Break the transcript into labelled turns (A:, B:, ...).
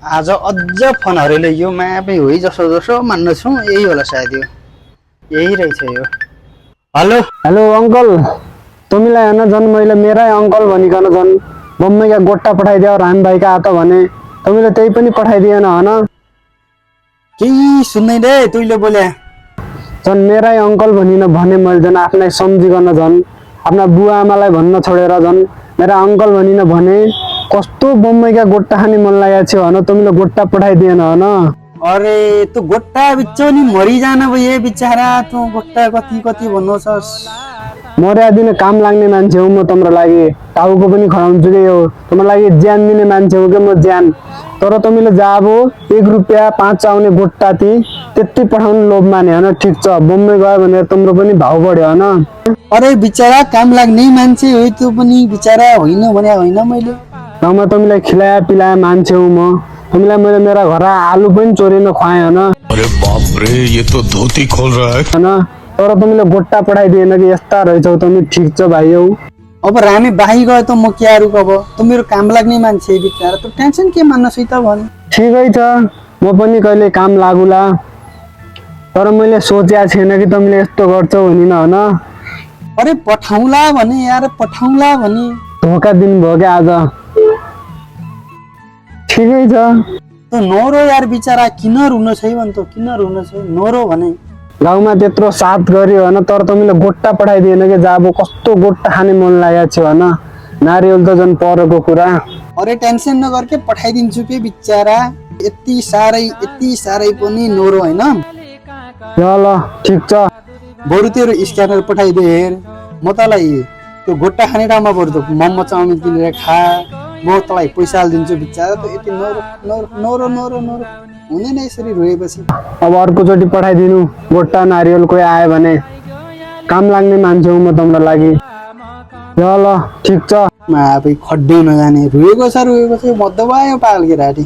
A: आज अझ फोनहरूले यो म्यापै हो जसो जसो मान्नेछु यही होला सायद यो यही रहेछ यो। हेलो
B: हेलो अंकल, तिमीलाई होइन झन् मैले मेरै अंकल भनिकन झन् बम्मैका गोट्टा पठाइदियो राम भाइका हात भने तिमीले त्यही पनि पठाइदिएन होइन।
A: केही सुन्नै दे तैँले बोले
B: झन् मेरै अंकल भनिन भने मैले झन् आफ्नै सम्झिकन झन् आफ्ना बुवा आमालाई भन्न छोडेर झन् मेरा अंकल भनिन भने कस्तो बम्मैका गोट्टा खाने मन लागेको थियो होइन, तिमीले गोट्टा पठाइदिएन होइन।
A: अरे तँ गोट्टा बिच्चो नि मरिजान भयो बिचारा, तँ गोट्टा कति कति भन्नुहोस्।
B: मर्या दिन काम लाग्ने मान्छे हो म तिम्रो लागि, टाउको पनि खराउँछु कि हो तिम्रो लागि ज्यान दिने मान्छे हो कि म ज्यान। तर तिमीले जाब 1 रुपियाँ 5 आउने गोट्टा त्यति पठाउनु लोभ माने होइन। ठिक छ, बम्बई गयो भनेर तिम्रो पनि भाउ बढ्यो होइन।
A: अरे बिचारा काम लाग्ने मान्छे हो त्यो पनि, बिचारा होइन भने होइन मैले।
B: र म तिमीलाई खिलाया पिलाया मान्छे हो म, तिमीलाई मैले मेरा घर आलु पनि चोरेर खुवाएँ होइन।
C: अरे बाप रे, ये तो धोती खोल रहा है
B: होइन, तर तिमीले गोट्टा पठाइदिएन कि यस्ता रहेछौ तिमी। ठिक छ भाइ हौ।
A: अब रामी बाही गयो त म क्या रुक, अब त मेरो काम लाग्ने मान्छे बिचारा, त टेन्सन के मान्न छै त भन्।
B: ठिकै छ, म पनि कहिले काम लागुला, तर मैले सोचेको छैन कि तिमीले यस्तो गर्छौ भनिन होइन।
A: अरे पठाउला भने यार, पठाउला भने
B: धोका दिनुभयो क्या आज। ठिकै छ,
A: त नरो यार बिचारा, किन रुन छै भन् त, किन रुन छै नरो भने।
B: गाउँमा त्यत्रो साथ गर्यो होइन, तर तिमीले गोट्टा पठाइदिएन कि जाब कस्तो गोट्टा खाने मन लागेको थियो होइन। नारियल त झन् परको कुरा।
A: अरे टेन्सन नगर के, पठाइदिन्छु के बिचारा, यति साह्रै पनि नरो होइन।
B: ल ठिक छ,
A: बरु तेरो स्क्यानर पठाइदे हेर, म तँलाई त्यो गोट्टा खाने ठाउँमा बरु त मोमो चाउमिन किनेर खा, म तँलाई पैसा हालिदिन्छु। बिचारा त यति नरो नरो नरो नरो नरो हुँदैन यसरी रोएपछि।
B: अब अर्कोचोटि पठाइदिनु गोट्टा नारियल कोही आयो भने, काम लाग्ने मान्छे हो म तिम्रो लागि। ल ठिक छ।
A: अब खड्डै नजाने रोएको छ म दबायो पागल केटाटी।